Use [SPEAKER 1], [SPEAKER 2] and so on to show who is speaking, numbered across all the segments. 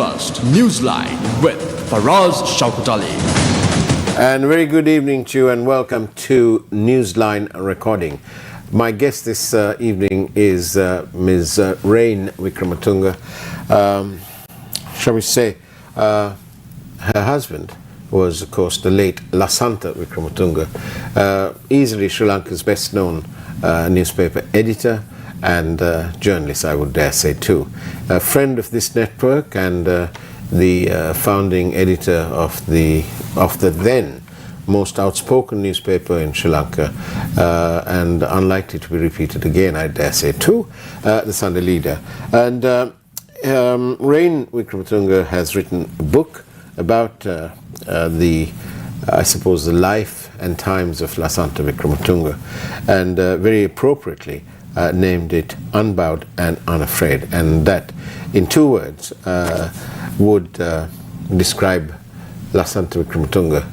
[SPEAKER 1] First, Newsline with Faraz Shaukat Ali.
[SPEAKER 2] And very good evening to you and welcome to Newsline Recording. My guest this evening is Ms. Rain Wickrematunge. Shall we say, her husband was, of course, the late Lasantha Wickrematunge, easily Sri Lanka's best known newspaper editor and journalist, I would dare say too. A friend of this network and the founding editor of the then most outspoken newspaper in Sri Lanka, and unlikely to be repeated again, I dare say too, the Sunday Leader. And Rain Wickrematunge has written a book about I suppose, the life and times of Lasantha Wickrematunge, and very appropriately named it Unbowed and Unafraid, and that in two words would describe Lasantha Wickrematunge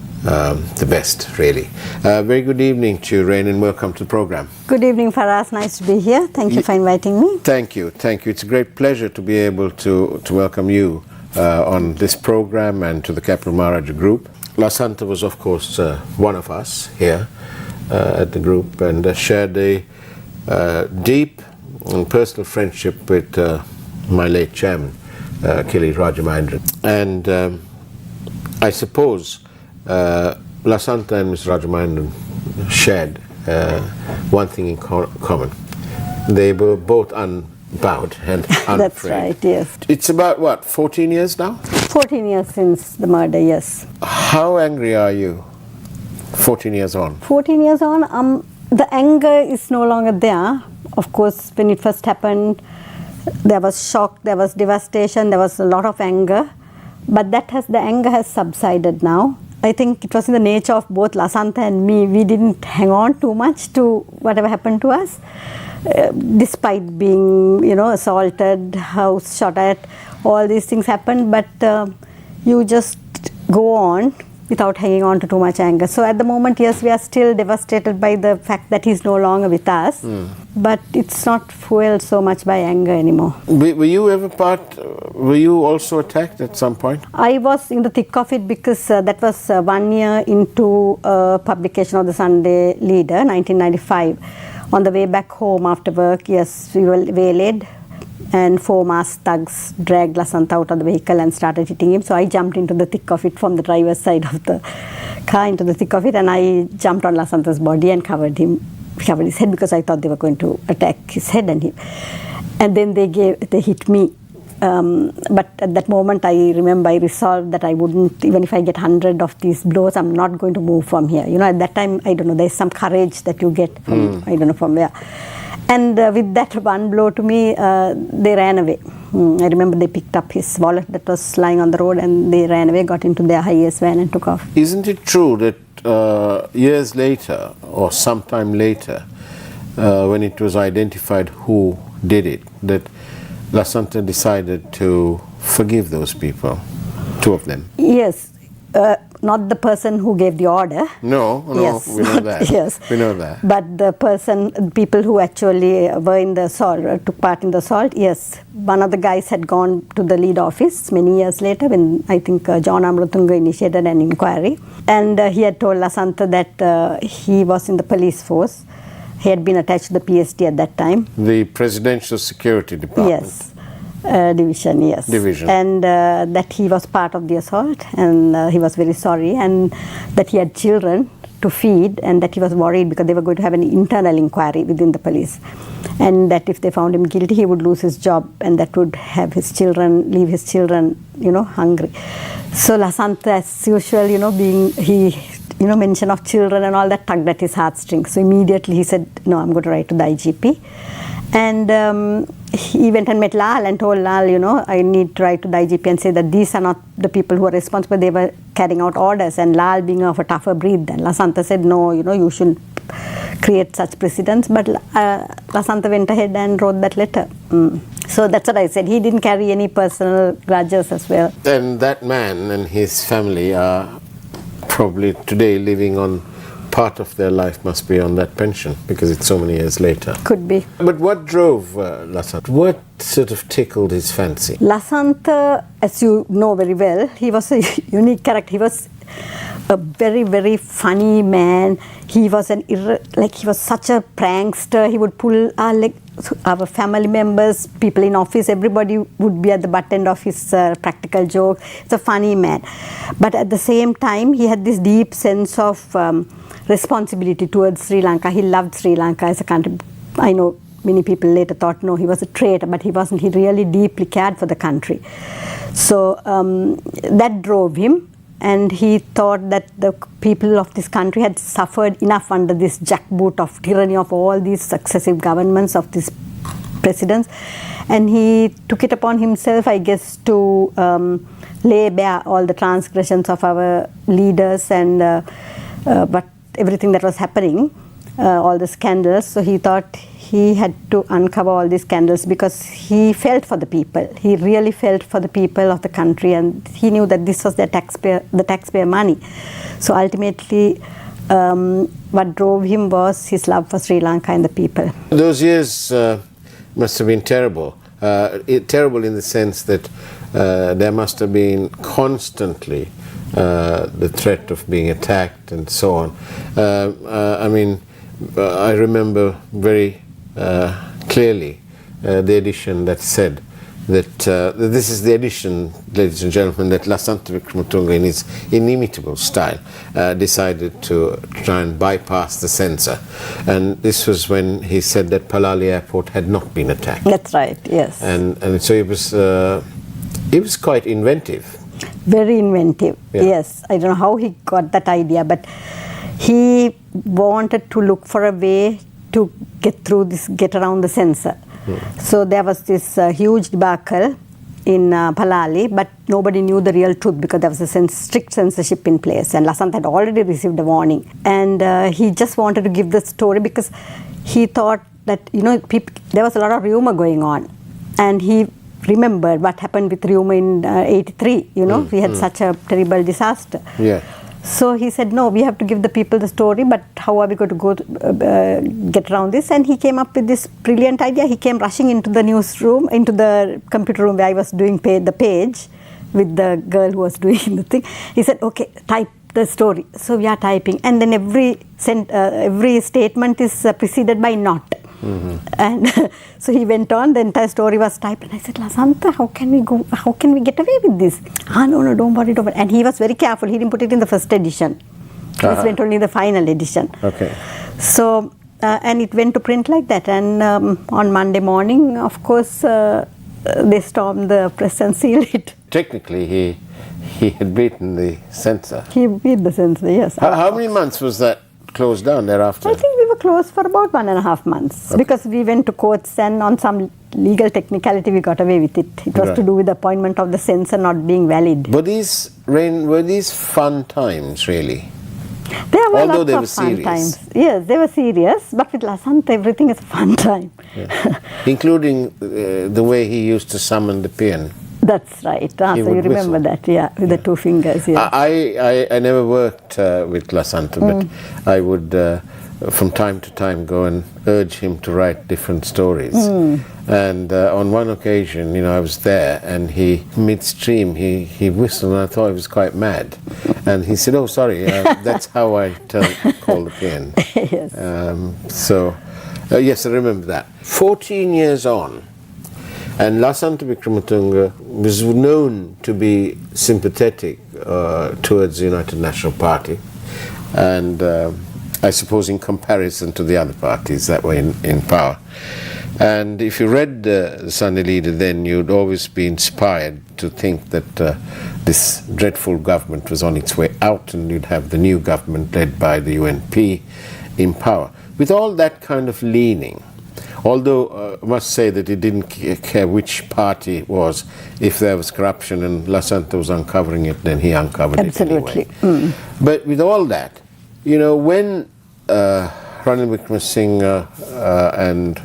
[SPEAKER 2] the best, really. Very good evening to you, Rain, and welcome to the program.
[SPEAKER 3] Good evening, Faraz. Nice to be here. Thank you for inviting me.
[SPEAKER 2] Thank you. Thank you. It's a great pleasure to be able to welcome you on this program and to the Capital Maharaja Group. Lasantha was, of course, one of us here at the group, and shared a deep and personal friendship with my late chairman, Kili Rajamandran. And I suppose Lasantha and Mr. Rajamandran shared one thing in common. They were both unbowed and unafraid.
[SPEAKER 3] That's right, yes.
[SPEAKER 2] It's about, what, 14 years now?
[SPEAKER 3] 14 years since the murder, yes.
[SPEAKER 2] How angry are you 14 years on?
[SPEAKER 3] 14 years on, the anger is no longer there. Of course, when it first happened, there was shock, there was devastation, there was a lot of anger. But the anger has subsided now. I think it was in the nature of both Lasantha and me. We didn't hang on too much to whatever happened to us. Despite being, assaulted, house shot at, all these things happened. But you just go on without hanging on to too much anger. So at the moment, yes, we are still devastated by the fact that he's no longer with us. But it's not fueled so much by anger anymore.
[SPEAKER 2] Were you also attacked at some point?
[SPEAKER 3] I was in the thick of it because that was 1 year into publication of the Sunday Leader, 1995. On the way back home after work, yes, we were waylaid, and 4 masked thugs dragged Lasantha out of the vehicle and started hitting him. So I jumped into the thick of it from the driver's side of the car into the thick of it, and I jumped on Lasantha's body and covered his head because I thought they were going to attack his head and him. And then they hit me. But at that moment, I remember I resolved that I wouldn't, even if I get 100 of these blows, I'm not going to move from here. At that time, I don't know, there's some courage that you get from, I don't know from where. And with that one blow to me, they ran away. I remember they picked up his wallet that was lying on the road, and they ran away, got into their highest van and took off.
[SPEAKER 2] Isn't it true that years later, or sometime later, when it was identified who did it, that Lasantha decided to forgive those people, 2 of them?
[SPEAKER 3] Yes. Not the person who gave the order.
[SPEAKER 2] No,
[SPEAKER 3] yes.
[SPEAKER 2] We know that.
[SPEAKER 3] Yes.
[SPEAKER 2] We know that.
[SPEAKER 3] But the people who actually were in the assault, took part in the assault, yes. One of the guys had gone to the lead office many years later when I think John Amratunga initiated an inquiry. And he had told Lasantha that he was in the police force. He had been attached to the PSD at that time.
[SPEAKER 2] The Presidential Security Department.
[SPEAKER 3] Yes. Division, yes.
[SPEAKER 2] Division.
[SPEAKER 3] And that he was part of the assault, and he was very sorry, and that he had children to feed, and that he was worried because they were going to have an internal inquiry within the police, and that if they found him guilty, he would lose his job, and that would have leave his children, hungry. So Lasantha, as usual, mention of children and all that tugged at his heartstrings. So immediately he said, no, I'm going to write to the IGP. And he went and met Lal and told Lal, I need to write to the IGP and say that these are not the people who are responsible. They were carrying out orders. And Lal, being of a tougher breed than Lasantha, said, no, you shouldn't create such precedents. But Lasantha went ahead and wrote that letter. So that's what I said. He didn't carry any personal grudges as well.
[SPEAKER 2] And that man and his family are probably today living on part of their life must be on that pension because it's so many years later.
[SPEAKER 3] Could be.
[SPEAKER 2] But what drove Lasantha? What sort of tickled his fancy?
[SPEAKER 3] Lasantha, as you know very well, he was a unique character. He was a very, very funny man. He was he was such a prankster. He would pull our family members, people in office, everybody would be at the butt end of his practical jokes. He's a funny man. But at the same time, he had this deep sense of responsibility towards Sri Lanka. He loved Sri Lanka as a country. I know many people later thought, no, he was a traitor, but he wasn't. He really deeply cared for the country. So that drove him. And he thought that the people of this country had suffered enough under this jackboot of tyranny of all these successive governments of these presidents. And he took it upon himself, I guess, to lay bare all the transgressions of our leaders and but everything that was happening, all the scandals. So he thought he had to uncover all these scandals because he felt for the people. He really felt for the people of the country, and he knew that this was the taxpayer money. So ultimately, what drove him was his love for Sri Lanka and the people.
[SPEAKER 2] Those years must have been terrible. Terrible in the sense that there must have been constantly the threat of being attacked and so on. I remember very clearly the edition that said that this is the edition, ladies and gentlemen, that Lasantha Wickrematunge, in his inimitable style, decided to try and bypass the censor. And this was when he said that Palali Airport had not been attacked.
[SPEAKER 3] That's right, yes.
[SPEAKER 2] And so it was quite inventive.
[SPEAKER 3] Very inventive,
[SPEAKER 2] Yeah.
[SPEAKER 3] yes. I don't know how he got that idea, but he wanted to look for a way to get around the censor. So there was this huge debacle in Palali, but nobody knew the real truth because there was a strict censorship in place, and Lasantha had already received a warning. And he just wanted to give the story because he thought that, there was a lot of rumor going on, and he remembered what happened with rumor in 83. We had such a terrible disaster.
[SPEAKER 2] Yeah.
[SPEAKER 3] So he said, no, we have to give the people the story, but how are we going to get around this? And he came up with this brilliant idea. He came rushing into the newsroom, into the computer room where I was doing the page with the girl who was doing the thing. He said, okay, type the story. So we are typing. And then every statement is preceded by not. Mm-hmm. And so he went on, the entire story was typed, and I said, Lasantha, how can we get away with this? No, don't worry. And he was very careful. He didn't put it in the first edition. This went only in the final edition.
[SPEAKER 2] Okay.
[SPEAKER 3] So, and it went to print like that. And on Monday morning, of course, they stormed the press and sealed it.
[SPEAKER 2] Technically, he had beaten the censor.
[SPEAKER 3] He beat the censor, yes.
[SPEAKER 2] How many months was that closed down thereafter?
[SPEAKER 3] I think we were closed for about 1.5 months, okay, because we went to courts, and on some legal technicality we got away with it. It was to do with the appointment of the censor not being valid.
[SPEAKER 2] Were these fun times, really?
[SPEAKER 3] There were
[SPEAKER 2] Although
[SPEAKER 3] lots
[SPEAKER 2] they
[SPEAKER 3] of
[SPEAKER 2] were
[SPEAKER 3] fun
[SPEAKER 2] serious.
[SPEAKER 3] times. Yes, they were serious, but with Lasantha everything is a fun time.
[SPEAKER 2] Yeah. Including the way he used to summon the peon.
[SPEAKER 3] That's right. So you remember that, with the two fingers. Yes.
[SPEAKER 2] I never worked with Lasantha, but I would from time to time go and urge him to write different stories. And on one occasion, I was there, and midstream he whistled, and I thought he was quite mad. And he said, "Oh, sorry, that's how I call the peon."
[SPEAKER 3] Yes.
[SPEAKER 2] Yes, I remember that. 14 years on, and Lasantha Wickrematunge was known to be sympathetic towards the United National Party, and I suppose in comparison to the other parties that were in power. And if you read the Sunday Leader then, you'd always be inspired to think that this dreadful government was on its way out, and you'd have the new government led by the UNP in power. With all that kind of leaning, although I must say that he didn't care which party it was, if there was corruption and Lasantha was uncovering it, then he uncovered it anyway. But with all that, when Ranil Wickremesinghe and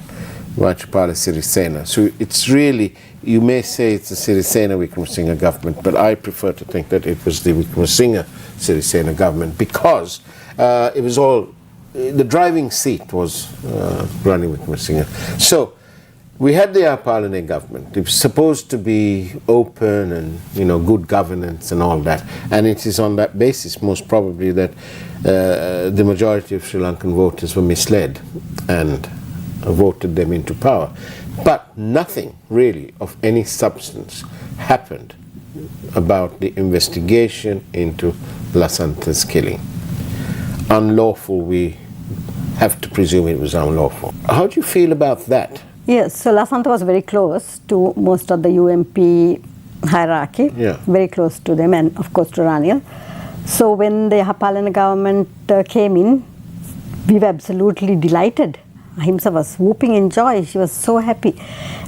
[SPEAKER 2] Maithripala Sirisena, so it's really, you may say it's the Sirisena Wickremesinghe government, but I prefer to think that it was the Wickremesinghe Sirisena government, because It was all, the driving seat was Ranil Wickrematunge. So we had the Apalane government. It was supposed to be open and, good governance and all that. And it is on that basis, most probably, that the majority of Sri Lankan voters were misled and voted them into power. But nothing really of any substance happened about the investigation into Lasantha's killing. Unlawful, we have to presume it was unlawful. How do you feel about that?
[SPEAKER 3] Yes, so Lasantha was very close to most of the UMP hierarchy, very close to them, and of course to Ranil. So when the Hapalana government came in, we were absolutely delighted. Ahimsa was whooping in joy. She was so happy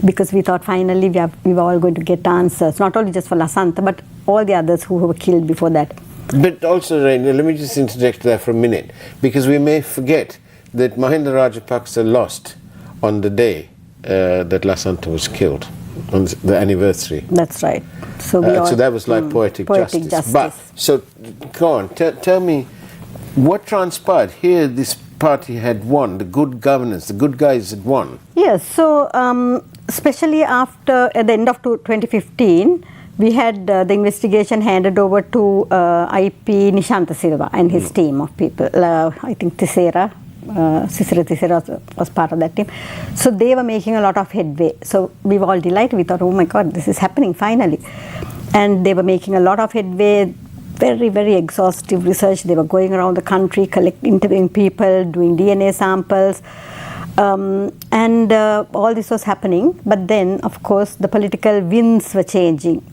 [SPEAKER 3] because we thought finally we were all going to get answers, not only just for Lasantha, but all the others who were killed before that.
[SPEAKER 2] But also, Raina, let me just interject there for a minute, because we may forget that Mahinda Rajapaksa lost on the day that Lasantha was killed, on the anniversary.
[SPEAKER 3] That's right. So,
[SPEAKER 2] so that was like poetic justice. But, so, go on, tell me, what transpired? Here this party had won, the good governance, the good guys had won.
[SPEAKER 3] Yes, so especially at the end of 2015, we had the investigation handed over to IP Nishantha Silva and his team of people. I think Sisira was part of that team. So they were making a lot of headway. So we were all delighted. We thought, oh my God, this is happening finally. And they were making a lot of headway, very, very exhaustive research. They were going around the country, interviewing people, doing DNA samples. And all this was happening. But then, of course, the political winds were changing.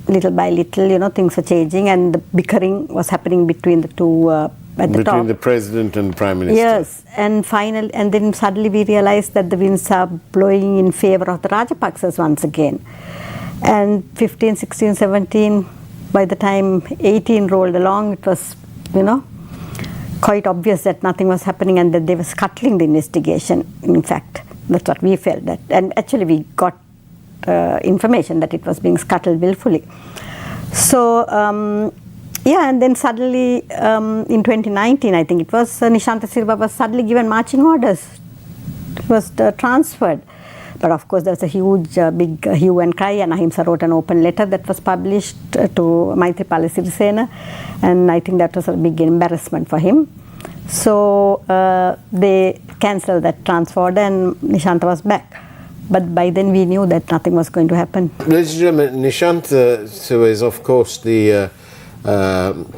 [SPEAKER 3] Little by little, things were changing. And the bickering was happening between the two at the top.
[SPEAKER 2] Between the president and the prime minister.
[SPEAKER 3] Yes. And then suddenly we realized that the winds are blowing in favor of the Rajapaksas once again. And 15, 16, 17... by the time 18 rolled along, it was, quite obvious that nothing was happening and that they were scuttling the investigation. In fact, that's what we felt. And actually we got information that it was being scuttled willfully. So, and then suddenly in 2019, I think it was, Nishantha Silva was suddenly given marching orders. It was transferred. But of course, there was a huge, big hue and cry, and Ahimsa wrote an open letter that was published to Maithripala Sirisena, and I think that was a big embarrassment for him. So they cancelled that transfer order, and Nishantha was back. But by then we knew that nothing was going to happen. Ladies and
[SPEAKER 2] gentlemen, Nishantha is of course the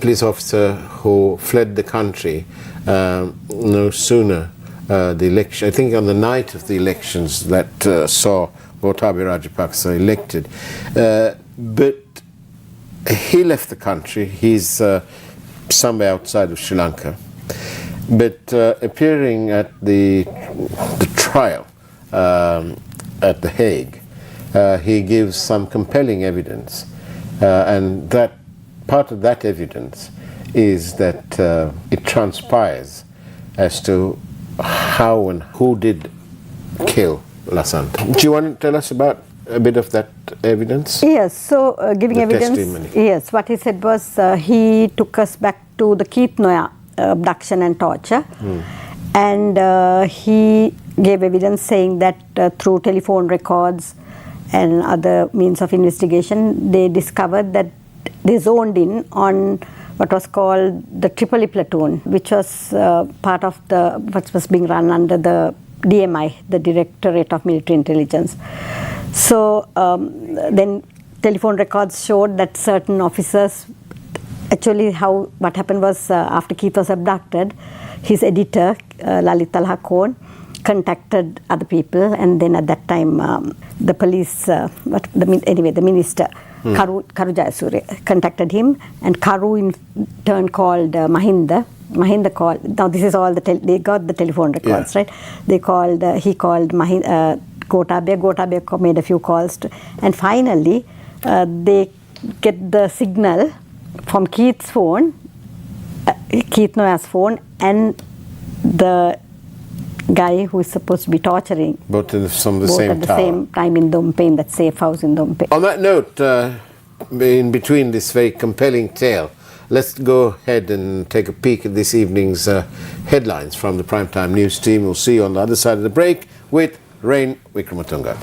[SPEAKER 2] police officer who fled the country no sooner the election, I think on the night of the elections that saw Gotabaya Rajapaksa elected. But he left the country. He's somewhere outside of Sri Lanka. But appearing at the trial at The Hague, he gives some compelling evidence. And that part of that evidence is that it transpires as to how and who did kill Lasantha. Do you want to tell us about a bit of that evidence?
[SPEAKER 3] Yes, so giving
[SPEAKER 2] the
[SPEAKER 3] evidence,
[SPEAKER 2] testimony.
[SPEAKER 3] Yes, what he said was he took us back to the Keith-Noya abduction and torture, and he gave evidence saying that through telephone records and other means of investigation, they discovered that they zoned in on what was called the Tripoli platoon, which was part of what was being run under the DMI, the Directorate of Military Intelligence. So then telephone records showed that certain officers, actually what happened was after Keith was abducted, his editor, Lalit Alhakon, contacted other people, and then at that time the police, the minister, Karu Jayasuriya, contacted him, and Karu in turn called Mahinda. Mahinda called, now this is all they got the telephone records, right? He called Gotabaya. Gotabaya made a few calls, and finally they get the signal from Keith's phone, Keith Noya's phone, and the guy who is supposed to be torturing.
[SPEAKER 2] Both at the same
[SPEAKER 3] time in Dompe, in that safe house in Dompe.
[SPEAKER 2] On that note, in between this very compelling tale let's go ahead and take a peek at this evening's headlines from the Primetime News team. We'll see you on the other side of the break with Rain Wickrematunge.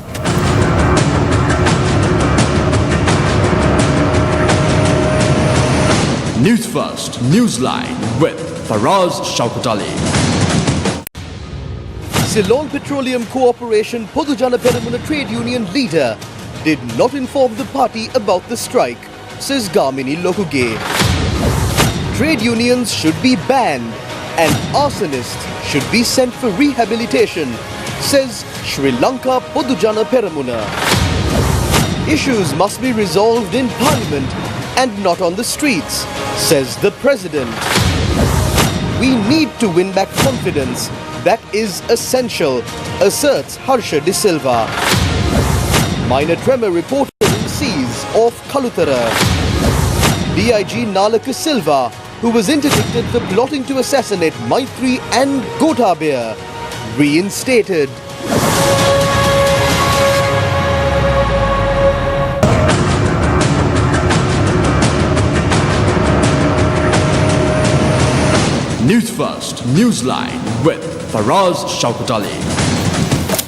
[SPEAKER 1] Newsfirst, Newsline with Faraz Shaukat Ali.
[SPEAKER 4] Ceylon Petroleum Corporation Podujana Peramuna trade union leader did not inform the party about the strike, says Gamini Lokuge. Trade unions should be banned and arsonists should be sent for rehabilitation, says Sri Lanka Podujana Peramuna. Issues must be resolved in Parliament and not on the streets, says the President. We need to win back confidence. That is essential, asserts Harsha De Silva. Minor tremor reported in seas off Kalutara. DIG Nalaka Silva, who was interdicted for plotting to assassinate Maitri and Gotabaya, reinstated.
[SPEAKER 1] Newsfirst, Newsline with Faraz Shaukat Ali.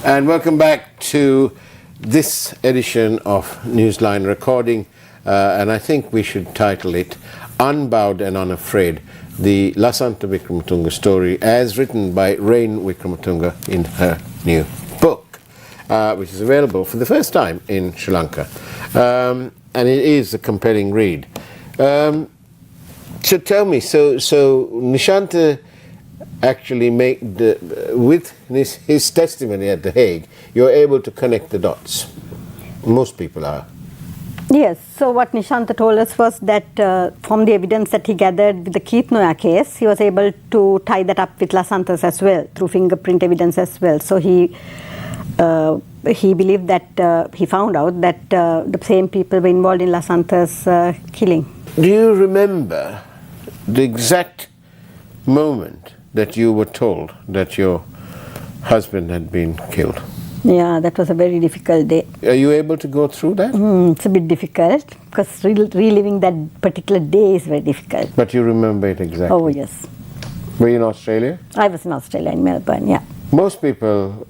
[SPEAKER 2] And welcome back to this edition of Newsline Recording, and I think we should title it Unbowed and Unafraid, the Lasantha Wickrematunge story as written by Rain Wickrematunge in her new book, which is available for the first time in Sri Lanka. And it is a compelling read. So tell me, so Nishanta actually with his testimony at The Hague, you're able to connect the dots. Most people are.
[SPEAKER 3] Yes, so what Nishanta told us was that from the evidence that he gathered with the Keith Noya case, he was able to tie that up with Lasantha's as well, through fingerprint evidence as well. So he believed that, he found out that the same people were involved in Lasantha's killing.
[SPEAKER 2] Do you remember the exact moment that you were told that your husband had been killed?
[SPEAKER 3] Yeah, that was a very difficult day.
[SPEAKER 2] Are you able to go through that?
[SPEAKER 3] It's a bit difficult because reliving that particular day is very difficult.
[SPEAKER 2] But you remember it exactly?
[SPEAKER 3] Oh, yes.
[SPEAKER 2] Were you in Australia?
[SPEAKER 3] I was in Australia, in Melbourne, yeah.
[SPEAKER 2] Most people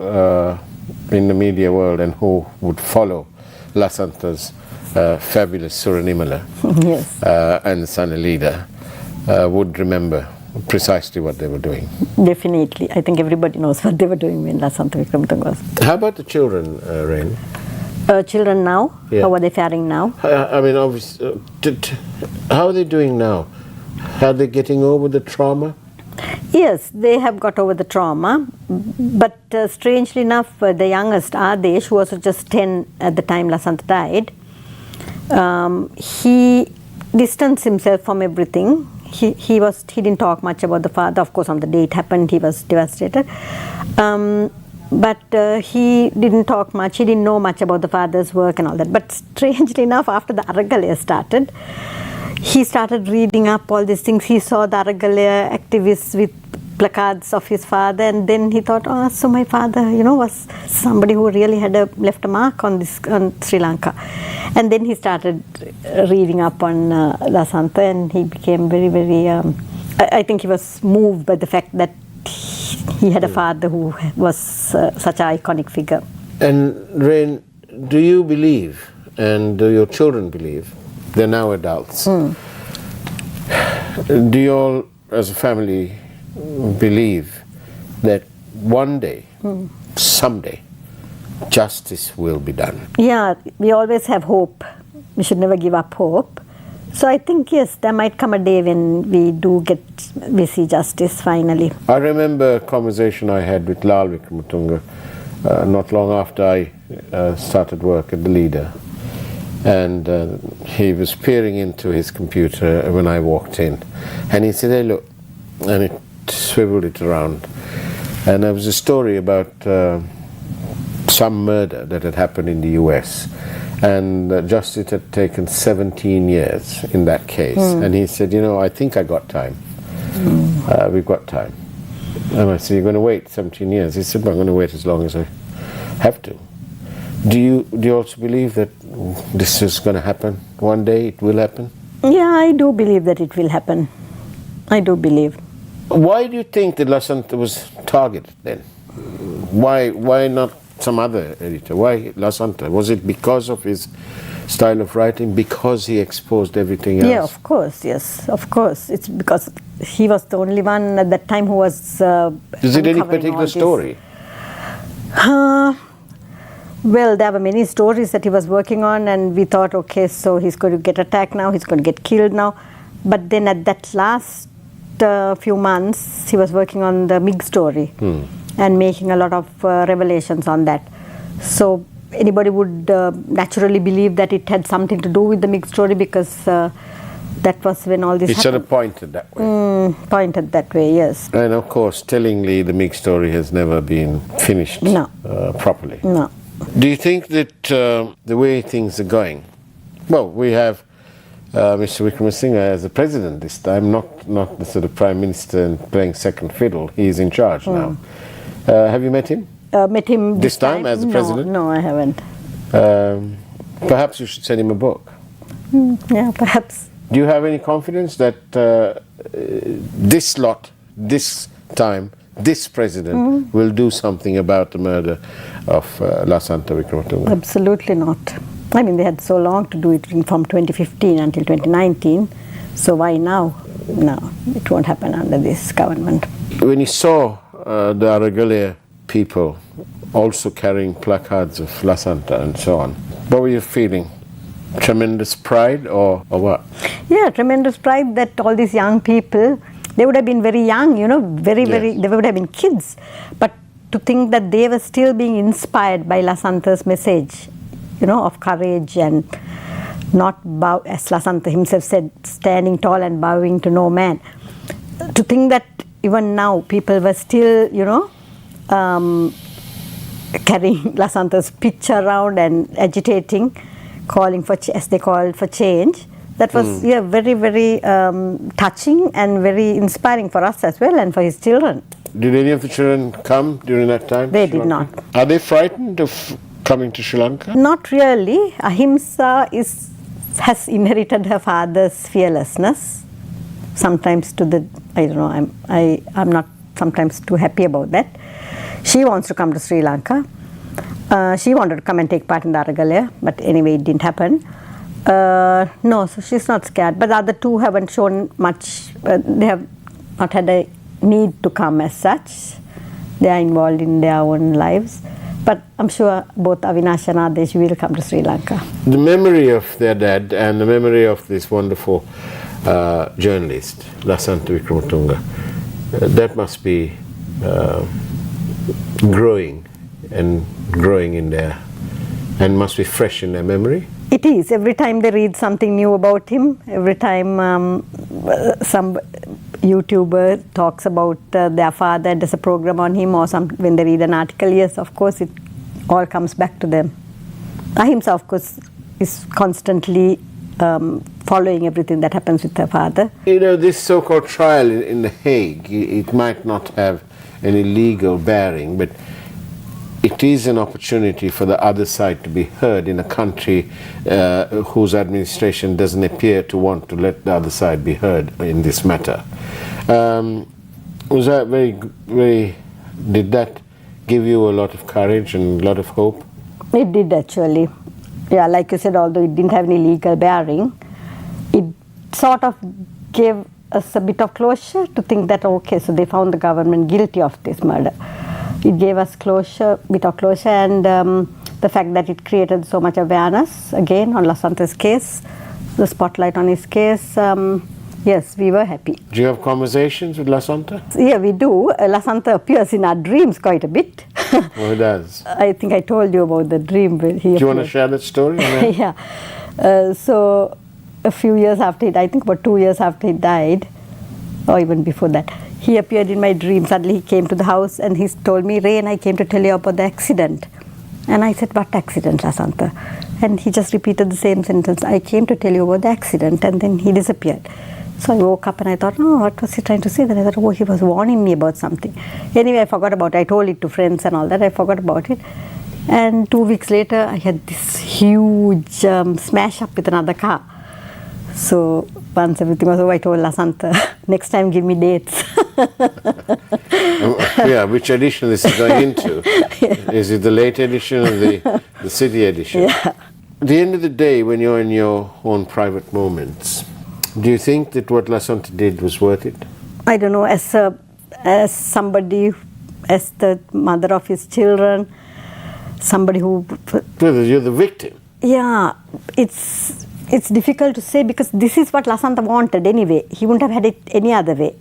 [SPEAKER 2] in the media world and who would follow Lasantha's fabulous Suranimala
[SPEAKER 3] Yes.
[SPEAKER 2] and Sana leader would remember precisely what they were doing.
[SPEAKER 3] Definitely. I think everybody knows what they were doing when Lasantha Wickrematunge was.
[SPEAKER 2] How about the children, Rain?
[SPEAKER 3] Children now?
[SPEAKER 2] Yeah.
[SPEAKER 3] How are they faring now?
[SPEAKER 2] I mean, obviously, how are they doing now? Are they getting over the trauma?
[SPEAKER 3] Yes, they have got over the trauma, but strangely enough, the youngest, Adesh, who was just 10 at the time Lasantha died, he distanced himself from everything. He didn't talk much about the father. Of course, on the day it happened, he was devastated. But he didn't talk much. He didn't know much about the father's work and all that. But strangely enough, after the Aragalaya started, he started reading up all these things. He saw the Aragalaya activists with placards of his father, and then he thought, oh, so my father, was somebody who really had left a mark on Sri Lanka. And then he started reading up on Lasantha, and he became very, very, I think he was moved by the fact that he had a father who was such an iconic figure.
[SPEAKER 2] And Rain, do you believe, and do your children believe, they're now adults, do you all as a family believe that one day, someday, justice will be done?
[SPEAKER 3] Yeah, we always have hope. We should never give up hope. So I think, yes, there might come a day when we see justice finally.
[SPEAKER 2] I remember a conversation I had with Lal Wickrematunge not long after I started work at the Leader. And he was peering into his computer when I walked in. And he said, hey, look, and it swiveled it around. And there was a story about some murder that had happened in the US. And justice had taken 17 years in that case. And he said, I think I got time. We've got time. And I said, you're going to wait 17 years? He said, well, I'm going to wait as long as I have to. Do you also believe that this is going to happen one day? It will happen?
[SPEAKER 3] Yeah, I do believe that it will happen. I do believe.
[SPEAKER 2] Why do you think that Lasantha was targeted then? Why not some other editor? Why Lasantha? Was it because of his style of writing? Because he exposed everything else?
[SPEAKER 3] Yeah, of course, yes, of course. It's because he was the only one at that time who was
[SPEAKER 2] Is it any
[SPEAKER 3] uncovering all
[SPEAKER 2] particular
[SPEAKER 3] this.
[SPEAKER 2] story?
[SPEAKER 3] Well, there were many stories that he was working on, and we thought, okay, so he's going to get attacked now, he's going to get killed now. But then at that last few months, he was working on the MiG story and making a lot of revelations on that. So anybody would naturally believe that it had something to do with the MiG story, because that was when all this
[SPEAKER 2] It sort
[SPEAKER 3] happened.
[SPEAKER 2] of pointed that way.
[SPEAKER 3] Pointed that way, yes.
[SPEAKER 2] And of course, tellingly, the MiG story has never been finished
[SPEAKER 3] No.
[SPEAKER 2] properly.
[SPEAKER 3] No.
[SPEAKER 2] Do you think that the way things are going, well, we have Mr. Wickrematunge as the president this time, not the sort of prime minister and playing second fiddle. He is in charge now. Have you met him?
[SPEAKER 3] Met him
[SPEAKER 2] This time as the president?
[SPEAKER 3] No, I haven't.
[SPEAKER 2] Perhaps you should send him a book.
[SPEAKER 3] Yeah, perhaps.
[SPEAKER 2] Do you have any confidence that this lot, this time, this president will do something about the murder of Lasantha Wickrematunge?
[SPEAKER 3] Absolutely not. I mean, they had so long to do it from 2015 until 2019. So why now? No, it won't happen under this government.
[SPEAKER 2] When you saw the Aragalaya people also carrying placards of Lasantha and so on, what were you feeling? Tremendous pride or what?
[SPEAKER 3] Yeah, tremendous pride that all these young people, they would have been very young, you know, very, they would have been kids. But to think that they were still being inspired by Lasantha's message, you know, of courage and not bow, as Lasantha himself said, standing tall and bowing to no man. To think that even now people were still, you know, carrying Lasantha's picture around and agitating, calling for, as they called, for change. That was very, very touching and very inspiring for us as well, and for his children.
[SPEAKER 2] Did any of the children come during that time?
[SPEAKER 3] They did not.
[SPEAKER 2] Are they frightened of coming to Sri Lanka?
[SPEAKER 3] Not really. Ahimsa has inherited her father's fearlessness. Sometimes to the, I don't know, I'm not sometimes too happy about that. She wants to come to Sri Lanka. She wanted to come and take part in the Aragalaya, but anyway, it didn't happen. No, so she's not scared. But the other two haven't shown much. They have not had a need to come as such. They are involved in their own lives. But I'm sure both Avinash and Adesh will come to Sri Lanka.
[SPEAKER 2] The memory of their dad and the memory of this wonderful journalist, Lasantha Wickrematunge, that must be growing and growing in there, and must be fresh in their memory.
[SPEAKER 3] It is. Every time they read something new about him, every time some YouTuber talks about their father and does a program on him, or when they read an article, yes, of course, it all comes back to them. Ahimsa, of course, is constantly following everything that happens with her father.
[SPEAKER 2] You know, this so-called trial in The Hague, it might not have any legal bearing, but it is an opportunity for the other side to be heard in a country whose administration doesn't appear to want to let the other side be heard in this matter. Was that very, did that give you a lot of courage and a lot of hope?
[SPEAKER 3] It did actually. Yeah, like you said, although it didn't have any legal bearing, it sort of gave us a bit of closure to think that, okay, so they found the government guilty of this murder. It gave us bit of closure, and the fact that it created so much awareness, again, on Lasantha's case, the spotlight on his case, yes, we were happy.
[SPEAKER 2] Do you have conversations with Lasantha?
[SPEAKER 3] Yeah, we do. Lasantha appears in our dreams quite a bit.
[SPEAKER 2] Well, it does.
[SPEAKER 3] I think I told you about the dream where he
[SPEAKER 2] Do you want to share that story?
[SPEAKER 3] Yeah. So a few years after I think about 2 years after he died, or even before that, he appeared in my dream. Suddenly he came to the house and he told me, "Rain, I came to tell you about the accident." And I said, "What accident, Lasantha?" And he just repeated the same sentence, "I came to tell you about the accident," and then he disappeared. So I woke up and I thought, "Oh, what was he trying to say?" Then I thought, "Oh, he was warning me about something." Anyway, I forgot about it. I told it to friends and all that. I forgot about it. And 2 weeks later, I had this huge smash up with another car. So once everything was over, I told Lasantha, next time give me dates.
[SPEAKER 2] Yeah, which edition this is going into? Yeah. Is it the late edition or the city edition?
[SPEAKER 3] Yeah.
[SPEAKER 2] At the end of the day, when you're in your own private moments, do you think that what Lasantha did was worth it?
[SPEAKER 3] I don't know, as somebody, as the mother of his children, somebody who...
[SPEAKER 2] Well, you're the victim.
[SPEAKER 3] Yeah, it's difficult to say because this is what Lasantha wanted anyway. He wouldn't have had it any other way.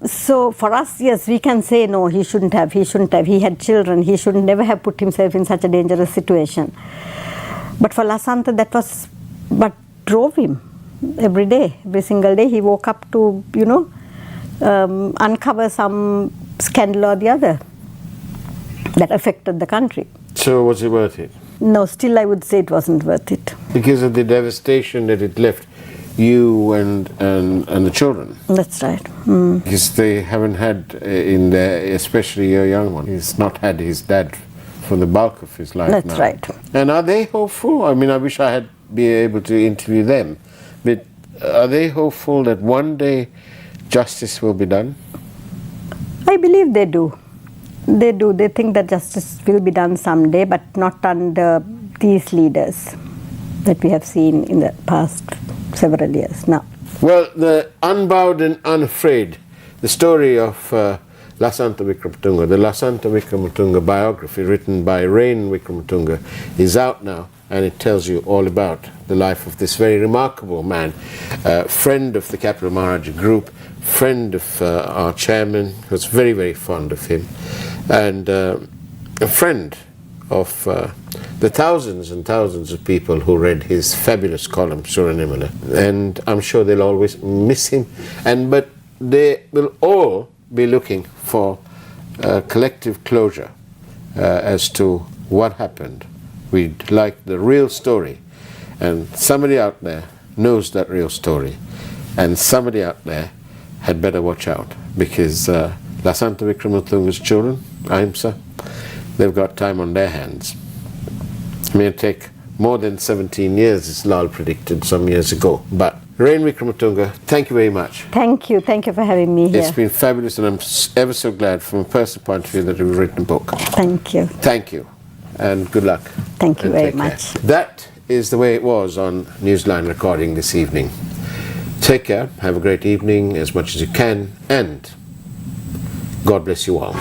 [SPEAKER 3] So for us, yes, we can say no, he shouldn't have. He had children. He should never have put himself in such a dangerous situation. But for Lasantha, that was what drove him every day, every single day. He woke up to, uncover some scandal or the other that affected the country.
[SPEAKER 2] So was it worth it?
[SPEAKER 3] No, still I would say it wasn't worth it.
[SPEAKER 2] Because of the devastation that it left you and the children.
[SPEAKER 3] That's right.
[SPEAKER 2] Because they haven't had in there, especially your young one, he's not had his dad for the bulk of his life.
[SPEAKER 3] That's
[SPEAKER 2] now.
[SPEAKER 3] right.
[SPEAKER 2] And are they hopeful? I mean, I wish I had been able to interview them, but are they hopeful that one day justice will be done?
[SPEAKER 3] I believe they do. They do. They think that justice will be done someday, but not under these leaders that we have seen in the past several years now.
[SPEAKER 2] Well, the Unbowed and Unafraid, the story of Lasantha Wickrematunge, the Lasantha Wickrematunge biography written by Rain Wickrematunge, is out now, and it tells you all about the life of this very remarkable man, friend of the Capital Maharaja Group, friend of our chairman, who was very, very fond of him, and a friend of the thousands and thousands of people who read his fabulous column, Suranimala. And I'm sure they'll always miss him, but they will all be looking for collective closure as to what happened. We'd like the real story, and somebody out there knows that real story, and somebody out there had better watch out, because Lasantha Wickrematunge's children, Ahimsa, they've got time on their hands. It may take more than 17 years, as Lal predicted some years ago. But Rain Wickrematunge, thank you very much.
[SPEAKER 3] Thank you for having me here.
[SPEAKER 2] It's been fabulous, and I'm ever so glad from a personal point of view that you've written a book.
[SPEAKER 3] Thank you.
[SPEAKER 2] Thank you, and good luck.
[SPEAKER 3] Thank you
[SPEAKER 2] and
[SPEAKER 3] very
[SPEAKER 2] take care.
[SPEAKER 3] much.
[SPEAKER 2] That is the way it was on Newsline Recording this evening. Take care, have a great evening as much as you can, and God bless you all.